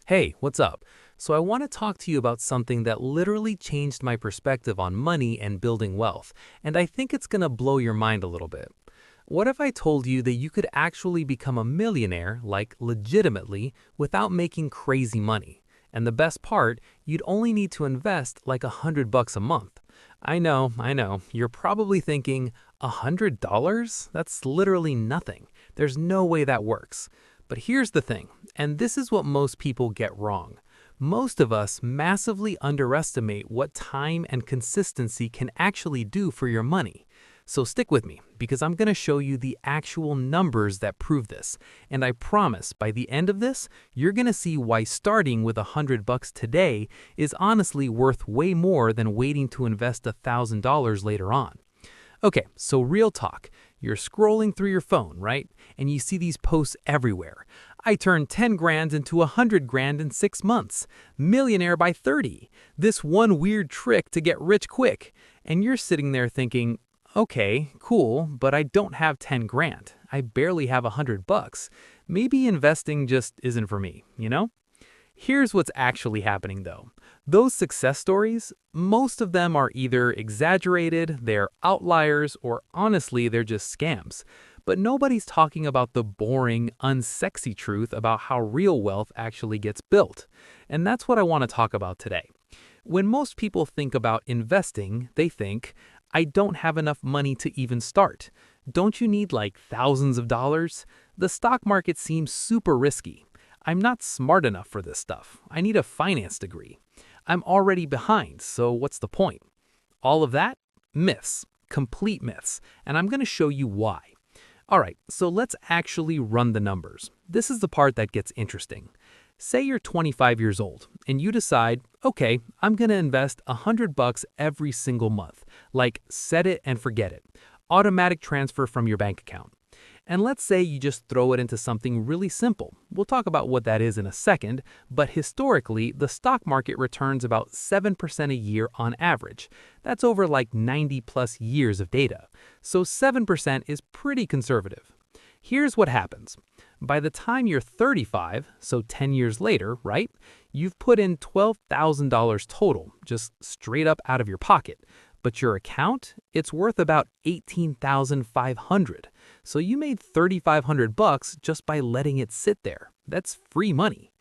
Hey, what's up? So I want to talk to you about something that literally changed my perspective on money and building wealth, and I think it's going to blow your mind a little bit. What if I told you that you could actually become a millionaire, like legitimately, without making crazy money? And the best part, you'd only need to invest like $100 a month. I know, you're probably thinking, $100? That's literally nothing. There's no way that works. But here's the thing, and this is what most people get wrong. Most of us massively underestimate what time and consistency can actually do for your money. So stick with me, because I'm going to show you the actual numbers that prove this. And I promise, by the end of this, you're going to see why starting with $100 today is honestly worth way more than waiting to invest $1,000 later on. Okay, so real talk. You're scrolling through your phone, right? And you see these posts everywhere. I turned 10 grand into 100 grand in 6 months. Millionaire by 30. This one weird trick to get rich quick. And you're sitting there thinking, okay, cool, but I don't have 10 grand. I barely have $100. Maybe investing just isn't for me, you know? Here's what's actually happening though. Those success stories, most of them are either exaggerated, they're outliers, or honestly, they're just scams. But nobody's talking about the boring, unsexy truth about how real wealth actually gets built. And that's what I want to talk about today. When most people think about investing, they think, I don't have enough money to even start. Don't you need like thousands of dollars? The stock market seems super risky. I'm not smart enough for this stuff. I need a finance degree. I'm already behind, so what's the point? All of that? Myths. Complete myths. And I'm going to show you why. Alright, so let's actually run the numbers. This is the part that gets interesting. Say you're 25 years old, and you decide, okay, I'm going to invest $100 every single month. Like, set it and forget it. Automatic transfer from your bank account. And let's say you just throw it into something really simple. We'll talk about what that is in a second, but historically, the stock market returns about 7% a year on average. That's over like 90 plus years of data. So 7% is pretty conservative. Here's what happens. By the time you're 35, so 10 years later, right, you've put in $12,000 total, just straight up out of your pocket. But your account, it's worth about $18,500. So you made $3,500 just by letting it sit there. That's free money.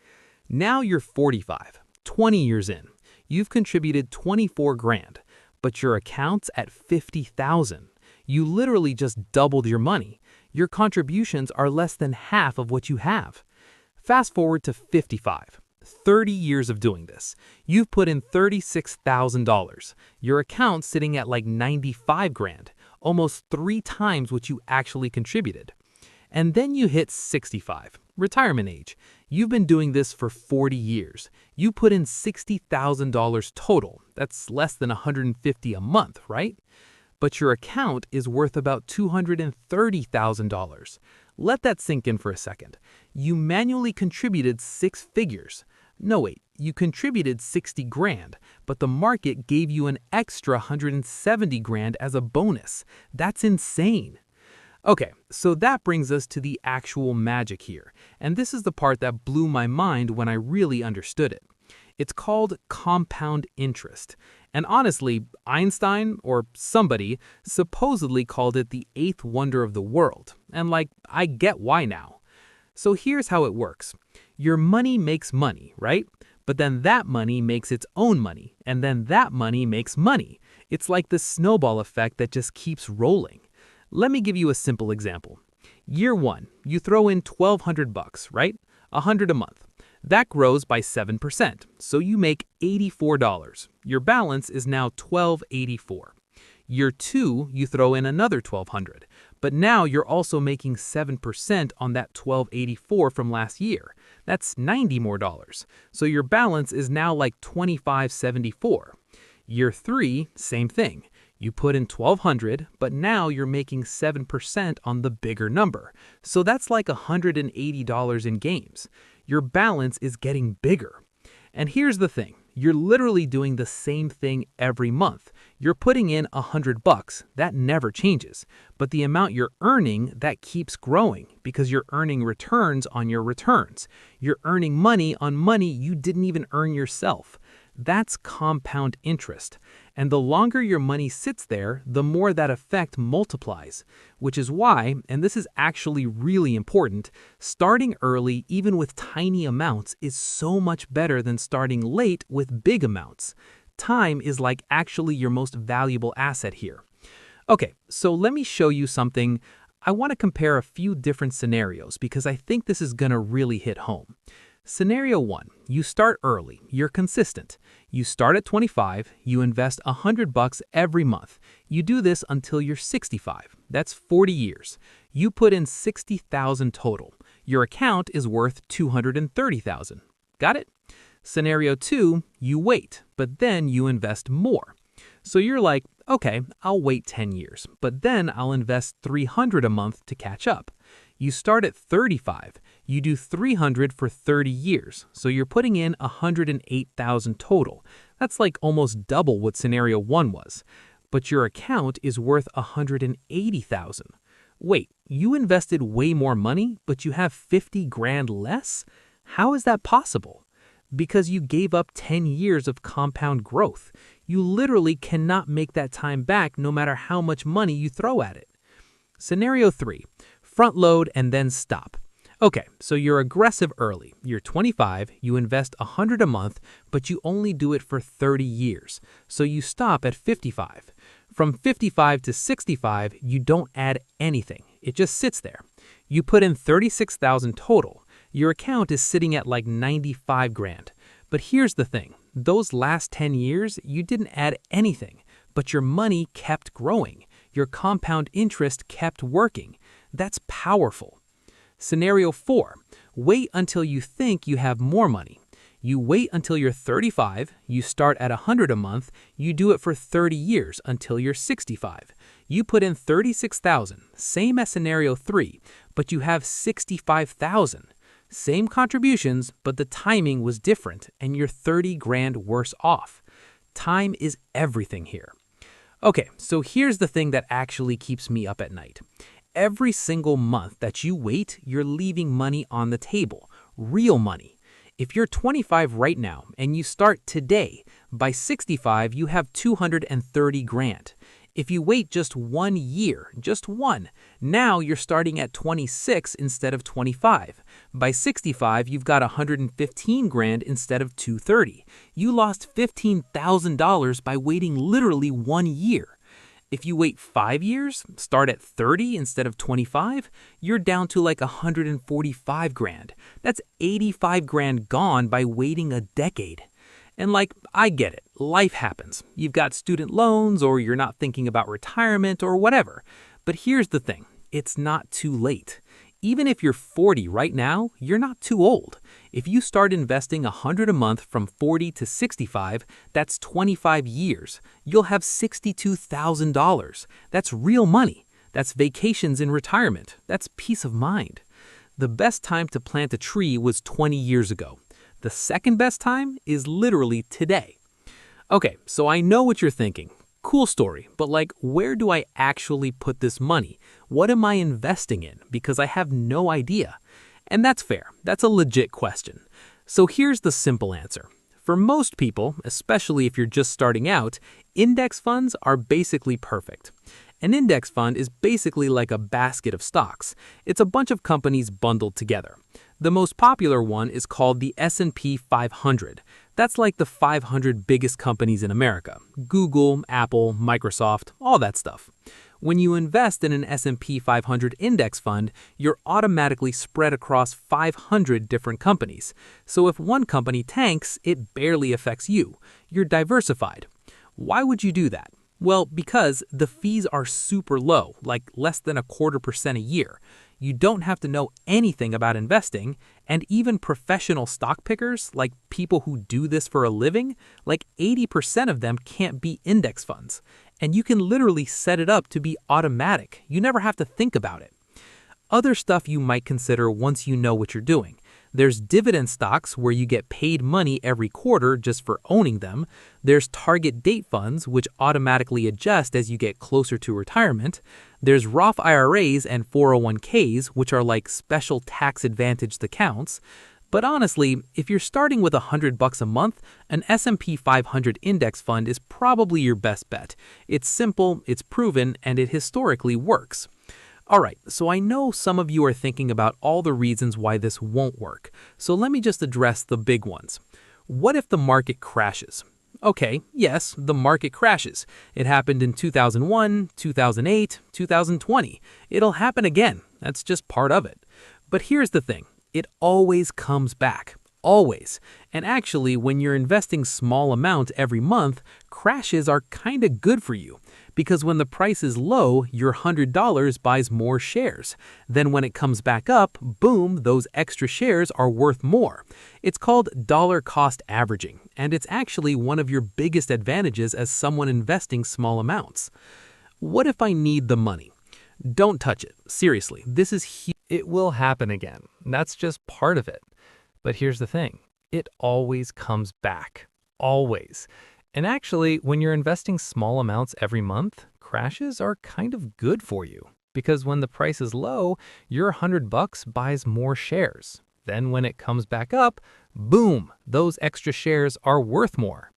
Now you're 45, 20 years in. You've contributed 24 grand, but your account's at 50,000. You literally just doubled your money. Your contributions are less than half of what you have. Fast forward to 55. 30 years of doing this. You've put in $36,000. Your account's sitting at like 95 grand, almost 3 times what you actually contributed. And then you hit 65, retirement age. You've been doing this for 40 years. You put in $60,000 total. That's less than $150 a month, right? But your account is worth about $230,000. Let that sink in for a second. You manually contributed 6 figures. No, wait, you contributed 60 grand, but the market gave you an extra 170 grand as a bonus. That's insane. Okay, so that brings us to the actual magic here, and this is the part that blew my mind when I really understood it. It's called compound interest. And honestly, Einstein, or somebody, supposedly called it the 8th wonder of the world. And like, I get why now. So here's how it works. Your money makes money, right? But then that money makes its own money, and then that money makes money. It's like the snowball effect that just keeps rolling. Let me give you a simple example. Year 1, you throw in $1,200, right? 100 a month. That grows by 7%, so you make $84. Your balance is now $1,284. Year 2, you throw in another $1,200, but now you're also making 7% on that $1,284 from last year. That's $90 more, so your balance is now like $2,574. Year 3, same thing. You put in $1,200, but now you're making 7% on the bigger number, so that's like $180 in gains. Your balance is getting bigger. And here's the thing. You're literally doing the same thing every month. You're putting in $100, that never changes, but the amount you're earning, that keeps growing because you're earning returns on your returns. You're earning money on money you didn't even earn yourself. That's compound interest. And the longer your money sits there, the more that effect multiplies. Which is why, and this is actually really important, starting early, even with tiny amounts, is so much better than starting late with big amounts. Time is like actually your most valuable asset here. Okay, so let me show you something. I want to compare a few different scenarios because I think this is going to really hit home. Scenario 1, you start early, you're consistent. You start at 25, you invest $100 every month. You do this until you're 65. That's 40 years. You put in $60,000 total. Your account is worth $230,000. Got it? Scenario 2, you wait, but then you invest more. So you're like, okay, I'll wait 10 years, but then I'll invest $300 a month to catch up. You start at 35. You do $300 for 30 years, so you're putting in $108,000 total. That's like almost double what scenario 1 was. But your account is worth $180,000. Wait, you invested way more money, but you have 50 grand less? How is that possible? Because you gave up 10 years of compound growth. You literally cannot make that time back no matter how much money you throw at it. Scenario 3, front load and then stop. Okay, so you're aggressive early. You're 25, you invest $100 a month, but you only do it for 30 years. So you stop at 55. From 55 to 65, you don't add anything. It just sits there. You put in $36,000 total. Your account is sitting at like 95 grand. But here's the thing. Those last 10 years, you didn't add anything, but your money kept growing. Your compound interest kept working. That's powerful. Scenario 4, wait until you think you have more money. You wait until you're 35, you start at $100 a month, you do it for 30 years until you're 65. You put in $36,000, same as scenario 3, but you have $65,000. Same contributions, but the timing was different and you're 30 grand worse off. Time is everything here. Okay, so here's the thing that actually keeps me up at night. Every single month that you wait, you're leaving money on the table, real money. If you're 25 right now and you start today, by 65 you have 230 grand. If you wait just 1 year, just one, now you're starting at 26 instead of 25. By 65, you've got 115 grand instead of 230. You lost $15,000 by waiting literally 1 year. If you wait 5 years, start at 30 instead of 25, you're down to like 145 grand. That's 85 grand gone by waiting a decade. And like, I get it, life happens. You've got student loans or you're not thinking about retirement or whatever. But here's the thing, it's not too late. Even if you're 40 right now, you're not too old. If you start investing $100 a month from 40 to 65, that's 25 years. You'll have $62,000. That's real money. That's vacations in retirement. That's peace of mind. The best time to plant a tree was 20 years ago. The second best time is literally today. Okay, so I know what you're thinking. Cool story, but like, where do I actually put this money? What am I investing in? Because I have no idea. And that's fair. That's a legit question. So here's the simple answer. For most people, especially if you're just starting out, index funds are basically perfect. An index fund is basically like a basket of stocks. It's a bunch of companies bundled together. The most popular one is called the S&P 500. That's like the 500 biggest companies in America. Google, Apple, Microsoft, all that stuff. When you invest in an S&P 500 index fund, you're automatically spread across 500 different companies. So if one company tanks, it barely affects you. You're diversified. Why would you do that? Well, because the fees are super low, like less than 0.25% a year. You don't have to know anything about investing, and even professional stock pickers, like people who do this for a living, like 80% of them can't beat index funds. And you can literally set it up to be automatic. You never have to think about it. Other stuff you might consider once you know what you're doing. There's dividend stocks where you get paid money every quarter just for owning them. There's target date funds, which automatically adjust as you get closer to retirement. There's Roth IRAs and 401ks, which are like special tax-advantaged accounts. But honestly, if you're starting with $100 a month, an S&P 500 index fund is probably your best bet. It's simple, it's proven, and it historically works. Alright, so I know some of you are thinking about all the reasons why this won't work, so let me just address the big ones. What if the market crashes? Okay, yes, the market crashes. It happened in 2001, 2008, 2020. It'll happen again. That's just part of it. But here's the thing. It always comes back. Always. And actually, when you're investing small amounts every month, crashes are kinda good for you. Because when the price is low, your $100 buys more shares. Then when it comes back up, boom, those extra shares are worth more. It's called dollar cost averaging, and it's actually one of your biggest advantages as someone investing small amounts. What if I need the money? Don't touch it. Seriously, this is huge. It will happen again. That's just part of it. But here's the thing. It always comes back. Always. And actually, when you're investing small amounts every month, crashes are kind of good for you. Because when the price is low, your $100 buys more shares. Then when it comes back up, boom, those extra shares are worth more.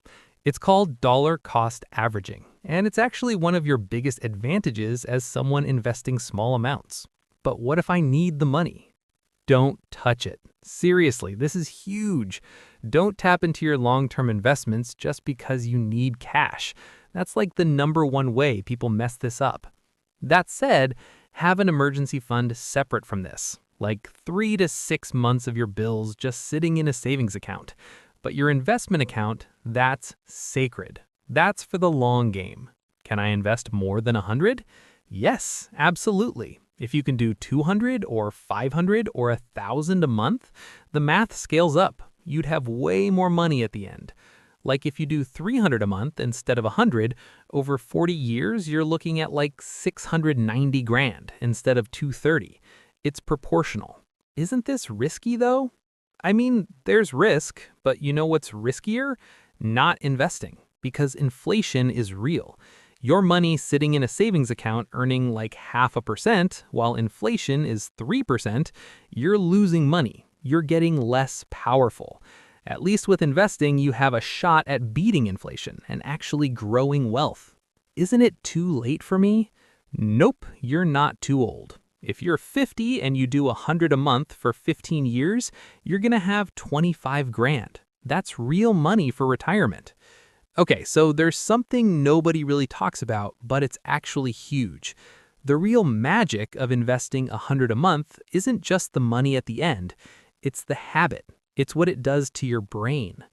It's called dollar cost averaging, and it's actually one of your biggest advantages as someone investing small amounts. But what if I need the money? Don't touch it. Seriously, this is huge. Don't tap into your long-term investments just because you need cash. That's like the #1 way people mess this up. That said, have an emergency fund separate from this, like 3 to 6 months of your bills just sitting in a savings account. But your investment account, that's sacred. That's for the long game. Can I invest more than 100? Yes, absolutely. If you can do 200 or 500 or 1,000 a month, the math scales up. You'd have way more money at the end. Like if you do 300 a month instead of 100, over 40 years, you're looking at like 690 grand instead of 230. It's proportional. Isn't this risky though? I mean, there's risk, but you know what's riskier? Not investing, because inflation is real. Your money sitting in a savings account earning like 0.5%, while inflation is 3%, you're losing money. You're getting less powerful. At least with investing, you have a shot at beating inflation and actually growing wealth. Isn't it too late for me? Nope, you're not too old. If you're 50 and you do 100 a month for 15 years, you're gonna have 25 grand. That's real money for retirement. Okay, so there's something nobody really talks about, but it's actually huge. The real magic of investing 100 a month isn't just the money at the end, it's the habit. It's what it does to your brain.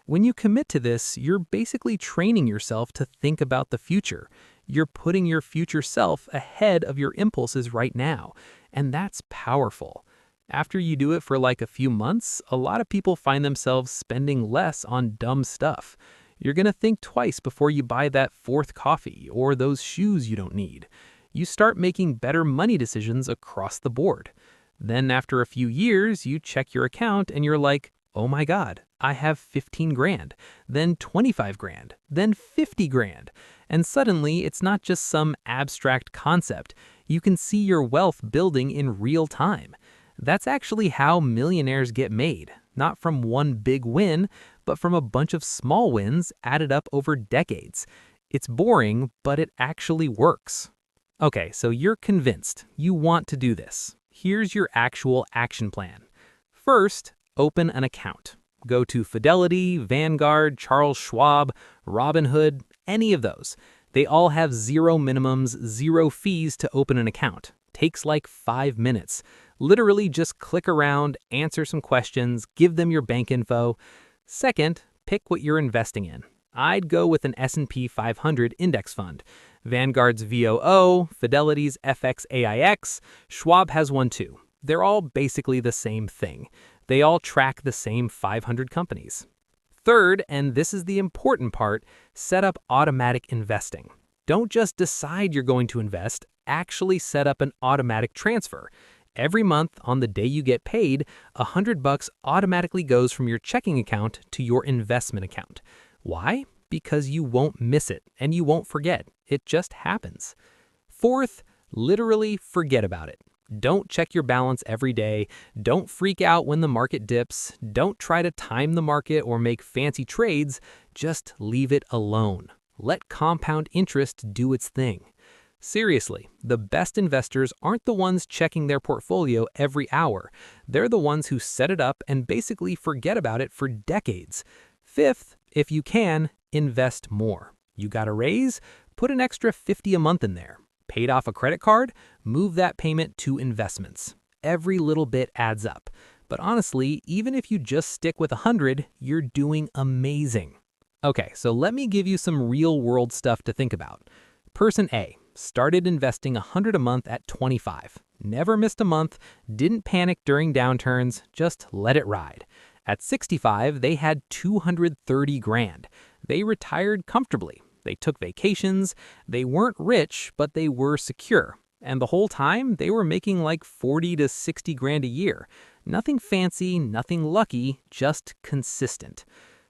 When you commit to this, you're basically training yourself to think about the future. You're putting your future self ahead of your impulses right now, and that's powerful. After you do it for like a few months, a lot of people find themselves spending less on dumb stuff. You're gonna think twice before you buy that fourth coffee or those shoes you don't need. You start making better money decisions across the board. Then after a few years, you check your account and you're like, oh my God, I have 15 grand, then 25 grand, then 50 grand. And suddenly, it's not just some abstract concept. You can see your wealth building in real time. That's actually how millionaires get made, not from one big win, but from a bunch of small wins added up over decades. It's boring, but it actually works. Okay, so you're convinced. You want to do this. Here's your actual action plan. First, open an account. Go to Fidelity, Vanguard, Charles Schwab, Robinhood, any of those. They all have 0 minimums, 0 fees to open an account. Takes like 5 minutes. Literally just click around, answer some questions, give them your bank info. Second, pick what you're investing in. I'd go with an S&P 500 index fund. Vanguard's VOO, Fidelity's FXAIX, Schwab has one too. They're all basically the same thing. They all track the same 500 companies. Third, and this is the important part, set up automatic investing. Don't just decide you're going to invest, actually set up an automatic transfer. Every month, on the day you get paid, $100 automatically goes from your checking account to your investment account. Why? Because you won't miss it and you won't forget. It just happens. Fourth, literally forget about it. Don't check your balance every day. Don't freak out when the market dips. Don't try to time the market or make fancy trades. Just leave it alone. Let compound interest do its thing. Seriously, the best investors aren't the ones checking their portfolio every hour. They're the ones who set it up and basically forget about it for decades. Fifth, if you can, invest more. You got a raise? Put an extra $50 a month in there. Paid off a credit card? Move that payment to investments. Every little bit adds up. But honestly, even if you just stick with 100, you're doing amazing. Okay, so let me give you some real-world stuff to think about. Person A started investing 100 a month at 25. Never missed a month, didn't panic during downturns, just let it ride. At 65, they had 230 grand. They retired comfortably. They took vacations. They weren't rich, but they were secure. And the whole time, they were making like 40 to 60 grand a year. Nothing fancy, nothing lucky, just consistent.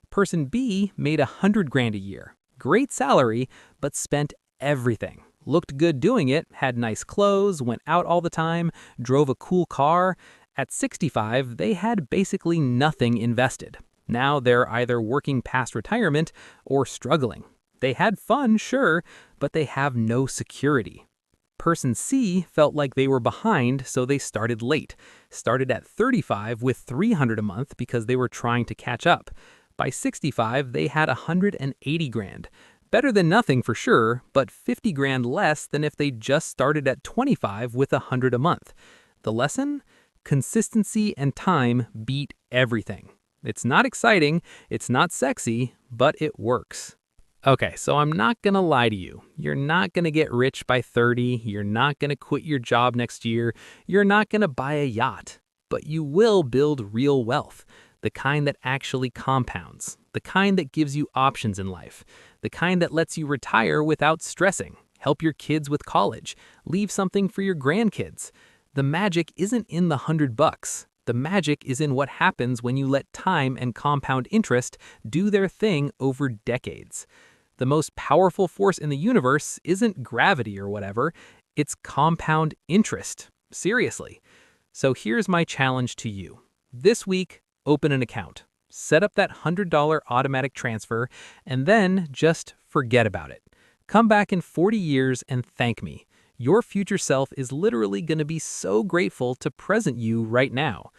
Person B made 100 grand a year. Great salary, but spent everything. Looked good doing it, had nice clothes, went out all the time, drove a cool car. At 65, they had basically nothing invested. Now they're either working past retirement or struggling. They had fun, sure, but they have no security. Person C felt like they were behind, so they started late. Started at 35 with 300 a month because they were trying to catch up. By 65, they had 180 grand. Better than nothing for sure, but 50 grand less than if they just started at 25 with 100 a month. The lesson? Consistency and time beat everything. It's not exciting, it's not sexy, but it works. Okay, so I'm not gonna lie to you. You're not gonna get rich by 30, you're not gonna quit your job next year, you're not gonna buy a yacht, but you will build real wealth, the kind that actually compounds, the kind that gives you options in life, the kind that lets you retire without stressing, help your kids with college, leave something for your grandkids. The magic isn't in the $100. The magic is in what happens when you let time and compound interest do their thing over decades. The most powerful force in the universe isn't gravity or whatever, it's compound interest. Seriously. So here's my challenge to you. This week, open an account. Set up that $100 automatic transfer, and then just forget about it. Come back in 40 years and thank me. Your future self is literally going to be so grateful to present you right now.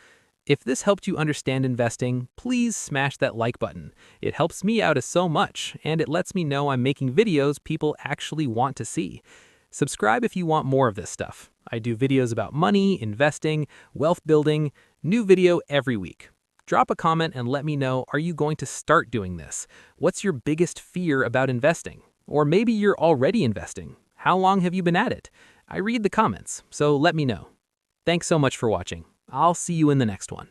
If this helped you understand investing, please smash that like button. It helps me out so much, and it lets me know I'm making videos people actually want to see. Subscribe if you want more of this stuff. I do videos about money, investing, wealth building, new video every week. Drop a comment and let me know, are you going to start doing this? What's your biggest fear about investing? Or maybe you're already investing. How long have you been at it? I read the comments, so let me know. Thanks so much for watching. I'll see you in the next one.